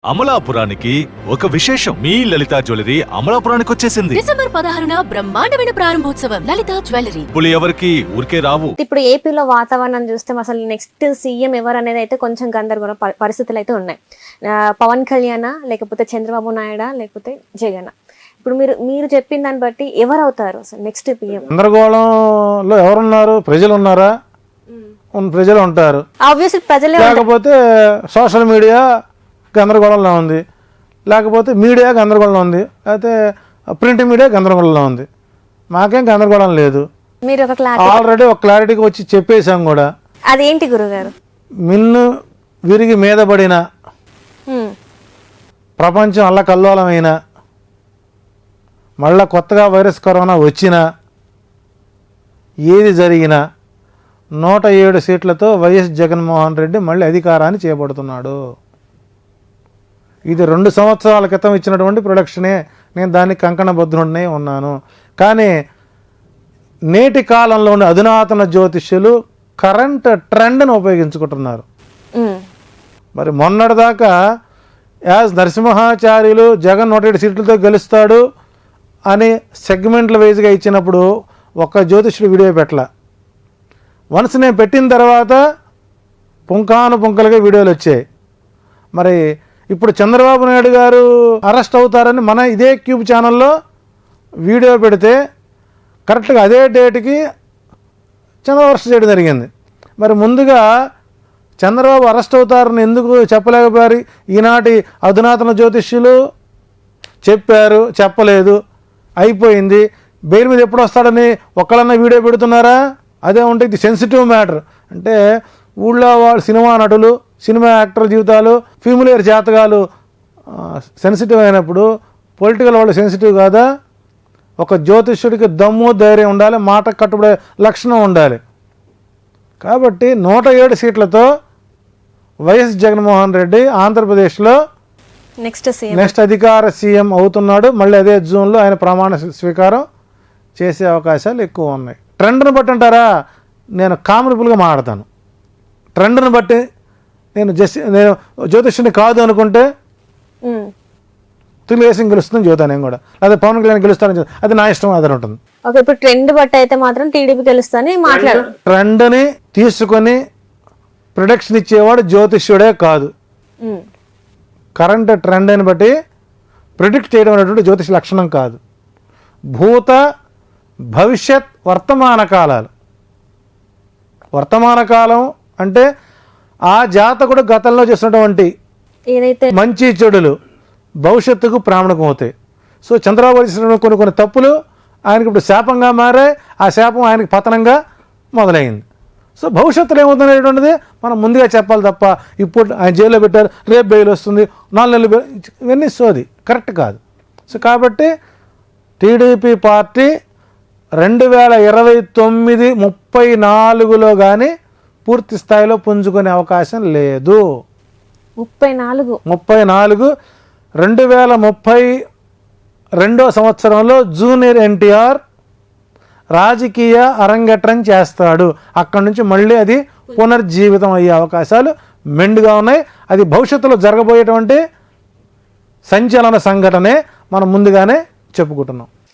అమలాపురానికి ఒక విశేషం. మీ లలిత జ్యువెలరీ అమలాపురానికి వచ్చేసింది. డిసెంబర్ 16న బ్రహ్మాండమైన ప్రారంభోత్సవం. లలిత జ్యువెలరీ. ఇప్పుడు ఎవరికి ఊరికే రావు. ఇప్పుడు ఏపీలో వాతావరణం చూస్తే అసలు నెక్స్ట్ సీఎం ఎవరు అనేది అయితే కొంచెం గందరగోళ పరిస్థితులు అయితే ఉన్నాయి. పవన్ కళ్యాణ్ లేకపోతే చంద్రబాబు నాయుడు లేకపోతే జగన్. ఇప్పుడు మీరు చెప్పిన దాన్ని బట్టి ఎవరు అవుతారు అసలు నెక్స్ట్ పీఎం? గందరగోళంలో ఎవరున్నారు? ప్రజలు ఉన్నారా? ప్రజలు ఉంటారు. ఆబ్వియస్లీ ప్రజలే. లేకపోతే సోషల్ మీడియా గందరగోళంలో ఉంది, లేకపోతే మీడియా గందరగోళంలో ఉంది, అయితే ప్రింట్ మీడియా గందరగోళంలో ఉంది. మాకేం గందరగోళం లేదు. మీరు ఒక ఆల్రెడీ ఒక క్లారిటీకి వచ్చి చెప్పేశాం కూడా. అదేంటి గురుగారు? మిన్ను విరిగి మీద పడిన ప్రపంచం అల్లకల్లోలమైన మళ్ళా కొత్తగా వైరస్ కరోనా వచ్చినా ఏది జరిగినా 107 సీట్లతో వైఎస్ జగన్మోహన్ రెడ్డి మళ్ళీ అధికారాన్ని చేపడుతున్నాడు. ఇది 2 సంవత్సరాల క్రితం ఇచ్చినటువంటి ప్రొడక్షనే. నేను దాన్ని కంకణబద్ధుడినే ఉన్నాను. కానీ నేటి కాలంలో ఉన్న అధునాతన జ్యోతిష్యులు కరెంట్ ట్రెండ్ను ఉపయోగించుకుంటున్నారు. మరి మొన్నటిదాకా యాజ్ నరసింహాచార్యులు జగన్ 107 సీట్లతో గెలుస్తాడు అని సెగ్మెంట్ల వైజ్గా ఇచ్చినప్పుడు ఒక్క జ్యోతిష్యుడు వీడియో పెట్టల. వన్స్ నేను పెట్టిన తర్వాత పుంకానుపుంకలుగా వీడియోలు వచ్చాయి. మరి ఇప్పుడు చంద్రబాబు నాయుడు గారు అరెస్ట్ అవుతారని మన ఇదే క్యూబ్ ఛానల్లో వీడియో పెడితే కరెక్ట్గా అదే డేట్కి చంద్రబాబు అరెస్ట్ చేయడం జరిగింది. మరి ముందుగా చంద్రబాబు అరెస్ట్ అవుతారని ఎందుకు చెప్పలేకపోయారు? ఈనాటి అధునాతన జ్యోతిష్యులు చెప్పారు, చెప్పలేదు, అయిపోయింది. బెయిల్ మీద ఎప్పుడు వస్తాడని ఒక్కళ్ళన్నా వీడియో పెడుతున్నారా? అదే ఉంటే ఇది సెన్సిటివ్ మ్యాటర్. అంటే ఊళ్ళో వాళ్ళు సినిమా నటులు, సినిమా యాక్టర్ల జీవితాలు, ఫిమిలియర్ జాతకాలు సెన్సిటివ్ అయినప్పుడు పొలిటికల్ వాళ్ళు సెన్సిటివ్ కాదా? ఒక జ్యోతిష్యుడికి దమ్ము ధైర్యం ఉండాలి, మాట కట్టుబడే లక్షణం ఉండాలి. కాబట్టి 107 సీట్లతో వైఎస్ జగన్మోహన్ రెడ్డి ఆంధ్రప్రదేశ్లో నెక్స్ట్ అధికార సీఎం అవుతున్నాడు. మళ్ళీ అదే జూన్లో ఆయన ప్రమాణ స్వీకారం చేసే అవకాశాలు ఎక్కువ ఉన్నాయి. ట్రెండ్ను బట్టి అంటారా? నేను కామనబుల్గా మాట్లాడతాను. ట్రెండ్ను బట్టి నేను జ్యోతిష్యుని కాదు అనుకుంటే తెలుగుదేశం గెలుస్తుందని చెబుతాను నేను కూడా. అదే పవన్ కళ్యాణ్ గెలుస్తానని అది నా ఇష్టం ఆధారం ఉంటుంది. ఇప్పుడు ట్రెండ్ బట్టి అయితే మాత్రం టీడీపీ గెలుస్తానని మాట్లాడు. ట్రెండ్ని తీసుకొని ప్రొడక్షన్ ఇచ్చేవాడు జ్యోతిష్యుడే కాదు. కరెంట్ ట్రెండ్ని బట్టి ప్రిడిక్ట్ చేయడం అనేటువంటి జ్యోతిష లక్షణం కాదు. భూత భవిష్యత్ వర్తమాన కాలాలు. వర్తమాన కాలం అంటే ఆ జాతకుడు గతంలో చేసినటువంటి ఏదైతే మంచి చెడులు భవిష్యత్తుకు ప్రామాణికం అవుతాయి. సో చంద్రబాబు చేసిన కొన్ని తప్పులు ఆయనకి ఇప్పుడు శాపంగా మారాయి. ఆ శాపం ఆయనకి పతనంగా మొదలైంది. సో భవిష్యత్తులో ఏమవుతుందనేటువంటిది మనం ముందుగా చెప్పాలి తప్ప ఇప్పుడు ఆయన జైల్లో పెట్టారు, రేపు బెయిల్ వస్తుంది, 4 నెలలు బెయిల్, ఇవన్నీ సోది, కరెక్ట్ కాదు. సో కాబట్టి టీడీపీ పార్టీ 2029 34లో కానీ పూర్తి స్థాయిలో పుంజుకునే అవకాశం లేదు. 34 2032 సంవత్సరంలో జూనియర్ ఎన్టీఆర్ రాజకీయ అరంగేట్రం చేస్తాడు. అక్కడి నుంచి మళ్ళీ అది పునర్జీవితం అయ్యే అవకాశాలు మెండుగా ఉన్నాయి. అది భవిష్యత్తులో జరగబోయేటువంటి సంచలన సంఘటనే మనం ముందుగానే చెప్పుకుంటున్నాం.